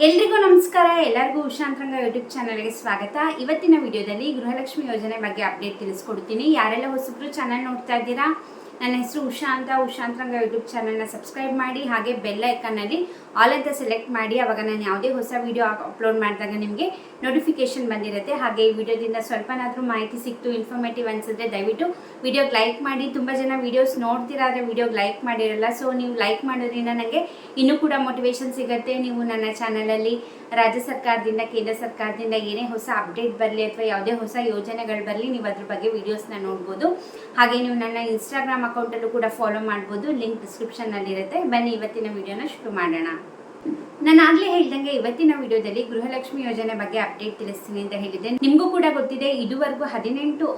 ಎಲ್ರಿಗೂ ನಮಸ್ಕಾರ. ಎಲ್ಲರಿಗೂ ಉಷಾಂತರಂಗ ಯೂಟ್ಯೂಬ್ ಚಾನಲ್ಗೆ ಸ್ವಾಗತ. ಇವತ್ತಿನ ವಿಡಿಯೋದಲ್ಲಿ ಗೃಹಲಕ್ಷ್ಮಿ ಯೋಜನೆ ಬಗ್ಗೆ ಅಪ್ಡೇಟ್ ತಿಳಿಸ್ಕೊಡ್ತೀನಿ. ಯಾರೆಲ್ಲ ಹೊಸಬ್ರು ಚಾನಲ್ ನೋಡ್ತಾ ಇದ್ದೀರಾ, ನನ್ನ ಹೆಸರು ಉಷಾಂತರಂಗ ಯೂಟ್ಯೂಬ್ ಚಾನಲ್ನ ಸಬ್ಸ್ಕ್ರೈಬ್ ಮಾಡಿ, ಹಾಗೆ ಬೆಲ್ ಐಕನ್ನಲ್ಲಿ ಆಲ್ ಅಂತ ಸೆಲೆಕ್ಟ್ ಮಾಡಿ. ಅವಾಗ ನಾನು ಯಾವುದೇ ಹೊಸ ವಿಡಿಯೋ ಅಪ್ಲೋಡ್ ಮಾಡಿದಾಗ ನಿಮಗೆ ನೋಟಿಫಿಕೇಶನ್ ಬಂದಿರುತ್ತೆ. ಹಾಗೆ ಈ ವಿಡಿಯೋದಿಂದ ಸ್ವಲ್ಪನಾದರೂ ಮಾಹಿತಿ ಸಿಕ್ತು, ಇನ್ಫಾರ್ಮೇಟಿವ್ ಅನಿಸಿದ್ರೆ ದಯವಿಟ್ಟು ವಿಡಿಯೋಗೆ ಲೈಕ್ ಮಾಡಿ. ತುಂಬ ಜನ ವೀಡಿಯೋಸ್ ನೋಡ್ತೀರಾ ಆದರೆ ವಿಡಿಯೋಗೆ ಲೈಕ್ ಮಾಡಿರಲ್ಲ. ಸೊ ನೀವು ಲೈಕ್ ಮಾಡೋದ್ರಿಂದ ನನಗೆ ಇನ್ನೂ ಕೂಡ ಮೋಟಿವೇಶನ್ ಸಿಗುತ್ತೆ. ನೀವು ನನ್ನ ಚಾನಲಲ್ಲಿ ರಾಜ್ಯ ಸರ್ಕಾರದಿಂದ, ಕೇಂದ್ರ ಸರ್ಕಾರದಿಂದ ಏನೇ ಹೊಸ ಅಪ್ಡೇಟ್ ಬರಲಿ ಅಥವಾ ಯಾವುದೇ ಹೊಸ ಯೋಜನೆಗಳು ಬರಲಿ, ನೀವು ಅದ್ರ ಬಗ್ಗೆ ವೀಡಿಯೋಸ್ನ ನೋಡ್ಬೋದು. ಹಾಗೆ ನೀವು ನನ್ನ ಇನ್ಸ್ಟಾಗ್ರಾಮ್ ಅಕೌಂಟಲ್ಲೂ ಕೂಡ ಫಾಲೋ ಮಾಡ್ಬೋದು. ಲಿಂಕ್ ಡಿಸ್ಕ್ರಿಪ್ಷನ್ನಲ್ಲಿರುತ್ತೆ. ಬನ್ನಿ ಇವತ್ತಿನ ವಿಡಿಯೋನ ಶುರು ಮಾಡೋಣ. ನಾನು ಆಗಲೇ ಹೇಳ್ದಂಗೆ ಇವತ್ತಿನ ವಿಡಿಯೋದಲ್ಲಿ ಗೃಹಲಕ್ಷ್ಮಿ ಯೋಜನೆ ಬಗ್ಗೆ ಅಪ್ಡೇಟ್ ತಿಳಿಸ್ತೀನಿ ಅಂತ ಹೇಳಿದ್ದೆ. ನಿಮಗೂ ಕೂಡ ಗೊತ್ತಿದೆ, ಇದುವರೆಗೂ 18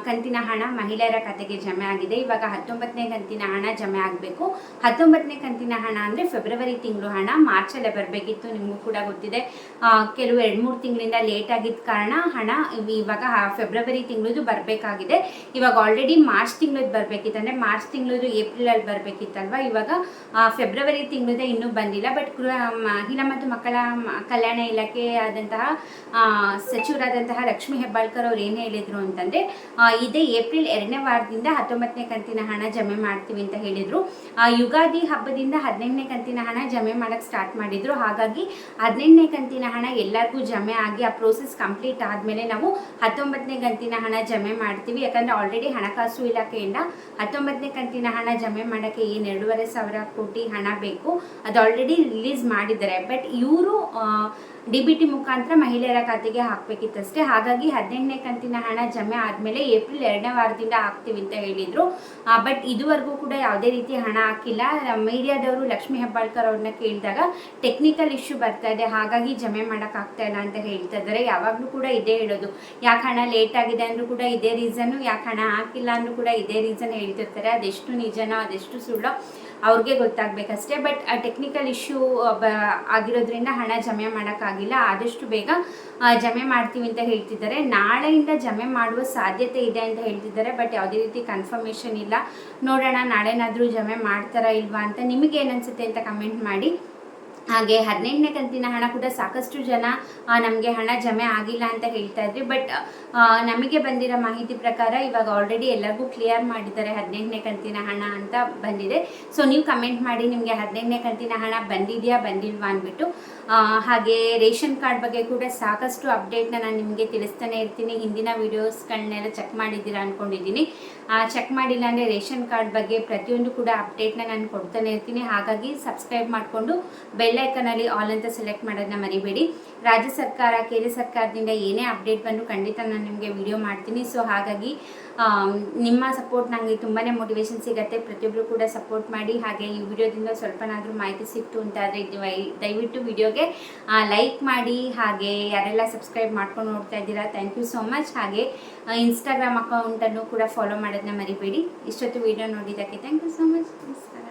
ಕಂತಿನ ಹಣ ಮಹಿಳೆಯರ ಖಾತೆಗೆ ಜಮೆ ಆಗಿದೆ. ಇವಾಗ 19ನೇ ಕಂತಿನ ಹಣ ಜಮೆ ಆಗಬೇಕು. 19ನೇ ಕಂತಿನ ಹಣ ಅಂದರೆ ಫೆಬ್ರವರಿ ತಿಂಗಳು ಹಣ ಮಾರ್ಚಲ್ಲೇ ಬರಬೇಕಿತ್ತು. ನಿಮಗೂ ಕೂಡ ಗೊತ್ತಿದೆ, ಕೆಲವು 2-3 ತಿಂಗಳಿಂದ ಲೇಟ್ ಆಗಿದ್ದ ಕಾರಣ ಹಣ ಇವಾಗ ಫೆಬ್ರವರಿ ತಿಂಗಳದು ಬರಬೇಕಾಗಿದೆ. ಇವಾಗ ಆಲ್ರೆಡಿ ಮಾರ್ಚ್ ತಿಂಗಳದ್ದು ಬರಬೇಕಿತ್ತು, ಅಂದರೆ ಮಾರ್ಚ್ ತಿಂಗಳದು ಏಪ್ರಿಲಲ್ಲಿ ಬರಬೇಕಿತ್ತಲ್ವ. ಇವಾಗ ಫೆಬ್ರವರಿ ತಿಂಗಳದೇ ಇನ್ನೂ ಬಂದಿಲ್ಲ. ಬಟ್ ಮಹಿಳಾ ಮತ್ತು ಮಕ್ಕಳ ಕಲ್ಯಾಣ ಇಲಾಖೆ ಆದಂತಹ ಸಚಿವರಾದಂತಹ ಲಕ್ಷ್ಮೀ ಹೆಬ್ಬಾಳ್ಕರ್ ಅವ್ರು ಏನು ಹೇಳಿದರು ಅಂತಂದರೆ, ಇದೇ ಏಪ್ರಿಲ್ 2ನೇ ವಾರದಿಂದ 19ನೇ ಕಂತಿನ ಹಣ ಜಮೆ ಮಾಡ್ತೀವಿ ಅಂತ ಹೇಳಿದರು. ಯುಗಾದಿ ಹಬ್ಬದಿಂದ 18ನೇ ಕಂತಿನ ಹಣ ಜಮೆ ಮಾಡೋಕ್ಕೆ ಸ್ಟಾರ್ಟ್ ಮಾಡಿದರು. ಹಾಗಾಗಿ 18ನೇ ಕಂತಿನ ಹಣ ಎಲ್ಲರಿಗೂ ಜಮೆ ಆಗಿ ಆ ಪ್ರೋಸೆಸ್ ಕಂಪ್ಲೀಟ್ ಆದಮೇಲೆ ನಾವು 19ನೇ ಕಂತಿನ ಹಣ ಜಮೆ ಮಾಡ್ತೀವಿ. ಯಾಕಂದರೆ ಆಲ್ರೆಡಿ ಹಣಕಾಸು ಇಲಾಖೆಯಿಂದ 19ನೇ ಕಂತಿನ ಹಣ ಜಮೆ ಮಾಡೋಕ್ಕೆ ಏನು 2,500 ಕೋಟಿ ಹಣ ಬೇಕು, ಅದು ಆಲ್ರೆಡಿ ರಿಲೀಸ್ ಮಾಡಿದ್ದಾರೆ. ಬಟ್ ಇವರು DBT ಮುಖಾಂತರ ಮಹಿಳೆಯರ ಖಾತೆಗೆ ಹಾಕಬೇಕಿತ್ತಷ್ಟೇ. ಹಾಗಾಗಿ 18ನೇ ಕಂತಿನ ಹಣ ಜಮೆ ಆದಮೇಲೆ ಏಪ್ರಿಲ್ 2ನೇ ವಾರದಿಂದ ಹಾಕ್ತೀವಿ ಅಂತ ಹೇಳಿದರು. ಬಟ್ ಇದುವರೆಗೂ ಕೂಡ ಯಾವುದೇ ರೀತಿ ಹಣ ಹಾಕಿಲ್ಲ. ಮೀಡಿಯಾದವರು ಲಕ್ಷ್ಮೀ ಹೆಬ್ಬಾಳ್ಕರ್ ಅವ್ರನ್ನ ಕೇಳಿದಾಗ ಟೆಕ್ನಿಕಲ್ ಇಶ್ಯೂ ಬರ್ತಾ ಇದೆ, ಹಾಗಾಗಿ ಜಮೆ ಮಾಡೋಕ್ಕಾಗ್ತಾ ಇಲ್ಲ ಅಂತ ಹೇಳ್ತಾ ಇದ್ದಾರೆ. ಯಾವಾಗಲೂ ಕೂಡ ಇದೇ ಹೇಳೋದು, ಯಾಕೆ ಹಣ ಲೇಟ್ ಆಗಿದೆ ಅಂದರೂ ಕೂಡ ಇದೇ ರೀಸನ್ನು, ಯಾಕೆ ಹಣ ಹಾಕಿಲ್ಲ ಅಂದರೂ ಕೂಡ ಇದೇ ರೀಸನ್ ಹೇಳ್ತಿರ್ತಾರೆ. ಅದೆಷ್ಟು ನಿಜನೋ ಅದೆಷ್ಟು ಸುಳ್ಳೋ ಅವ್ರಿಗೆ ಗೊತ್ತಾಗಬೇಕಷ್ಟೇ. ಬಟ್ ಟೆಕ್ನಿಕಲ್ ಇಶ್ಯೂ ಆಗಿರೋದ್ರಿಂದ ಹಣ ಜಮೆ ಮಾಡೋಕ್ಕಾಗಿಲ್ಲ. ಆದಷ್ಟು ಬೇಗ ಜಮೆ ಮಾಡ್ತೀವಿ ಅಂತ ಹೇಳ್ತಿದ್ದಾರೆ. ನಾಳೆಯಿಂದ ಜಮೆ ಮಾಡುವ ಸಾಧ್ಯತೆ ಇದೆ ಅಂತ ಹೇಳ್ತಿದ್ದಾರೆ. ಬಟ್ ಯಾವುದೇ ರೀತಿ ಕನ್ಫರ್ಮೇಷನ್ ಇಲ್ಲ. ನೋಡೋಣ ನಾಳೆನಾದರೂ ಜಮೆ ಮಾಡ್ತಾರಾ ಇಲ್ವಾ ಅಂತ. ನಿಮಗೇನು ಅನಿಸುತ್ತೆ ಅಂತ ಕಮೆಂಟ್ ಮಾಡಿ. ಹಾಗೆ 18ನೇ ಕಂತಿನ ಹಣ ಕೂಡ ಸಾಕಷ್ಟು ಜನ ನಮಗೆ ಹಣ ಜಮೆ ಆಗಿಲ್ಲ ಅಂತ ಹೇಳ್ತಾ ಇದ್ರಿ. ಬಟ್ ನಮಗೆ ಬಂದಿರೋ ಮಾಹಿತಿ ಪ್ರಕಾರ ಇವಾಗ ಆಲ್ರೆಡಿ ಎಲ್ಲರಿಗೂ ಕ್ಲಿಯರ್ ಮಾಡಿದ್ದಾರೆ 18ನೇ ಕಂತಿನ ಹಣ ಅಂತ ಬಂದಿದೆ. ಸೊ ನೀವು ಕಮೆಂಟ್ ಮಾಡಿ, ನಿಮಗೆ 18ನೇ ಕಂತಿನ ಹಣ ಬಂದಿದೆಯಾ ಬಂದಿಲ್ವಾ ಅಂದ್ಬಿಟ್ಟು. ಹಾಗೆ ರೇಷನ್ ಕಾರ್ಡ್ ಬಗ್ಗೆ ಕೂಡ ಸಾಕಷ್ಟು ಅಪ್ಡೇಟ್ನ ನಾನು ನಿಮಗೆ ತಿಳಿಸ್ತಾನೆ ಇರ್ತೀನಿ. ಹಿಂದಿನ ವೀಡಿಯೋಸ್ಗಳನ್ನೆಲ್ಲ ಚೆಕ್ ಮಾಡಿದ್ದೀರಾ ಅಂದ್ಕೊಂಡಿದ್ದೀನಿ. ಚೆಕ್ ಮಾಡಿಲ್ಲ ಅಂದರೆ ರೇಷನ್ ಕಾರ್ಡ್ ಬಗ್ಗೆ ಪ್ರತಿಯೊಂದು ಕೂಡ ಅಪ್ಡೇಟ್ನ ನಾನು ಕೊಡ್ತಾನೆ ಇರ್ತೀನಿ. ಹಾಗಾಗಿ ಸಬ್ಸ್ಕ್ರೈಬ್ ಮಾಡಿಕೊಂಡು ಬೆಲ್ ಐಕನಲ್ಲಿ ಆಲ್ ಅಂತ ಸೆಲೆಕ್ಟ್ ಮಾಡೋದನ್ನ ಮರಿಬೇಡಿ. ರಾಜ್ಯ ಸರ್ಕಾರ, ಕೇಂದ್ರ ಸರ್ಕಾರದಿಂದ ಏನೇ ಅಪ್ಡೇಟ್ ಬಂದು ಖಂಡಿತ ನಾನು ನಿಮಗೆ ವಿಡಿಯೋ ಮಾಡ್ತೀನಿ. ಸೊ ಹಾಗಾಗಿ ನಿಮ್ಮ ಸಪೋರ್ಟ್ ನನಗೆ ತುಂಬಾ ಮೋಟಿವೇಶನ್ ಸಿಗುತ್ತೆ. ಪ್ರತಿಯೊಬ್ಬರು ಕೂಡ ಸಪೋರ್ಟ್ ಮಾಡಿ. ಹಾಗೆ ಈ ವಿಡಿಯೋದಿಂದ ಸ್ವಲ್ಪನಾದರೂ ಮಾಹಿತಿ ಸಿಕ್ತು ಅಂತ ಆದರೆ ದಯವಿಟ್ಟು ವಿಡಿಯೋಗೆ ಲೈಕ್ ಮಾಡಿ. ಹಾಗೆ ಯಾರೆಲ್ಲ ಸಬ್ಸ್ಕ್ರೈಬ್ ಮಾಡ್ಕೊಂಡು ನೋಡ್ತಾ ಇದ್ದೀರಾ, ಥ್ಯಾಂಕ್ ಯು ಸೋ ಮಚ್. ಹಾಗೆ ಇನ್ಸ್ಟಾಗ್ರಾಮ್ ಅಕೌಂಟನ್ನು ಕೂಡ ಫಾಲೋ ಮಾಡೋದನ್ನ ಮರಿಬೇಡಿ. ಇಷ್ಟೊತ್ತು ವಿಡಿಯೋ ನೋಡಿದ್ದಕ್ಕೆ ಥ್ಯಾಂಕ್ ಯು ಸೋ ಮಚ್. ನಮಸ್ಕಾರ.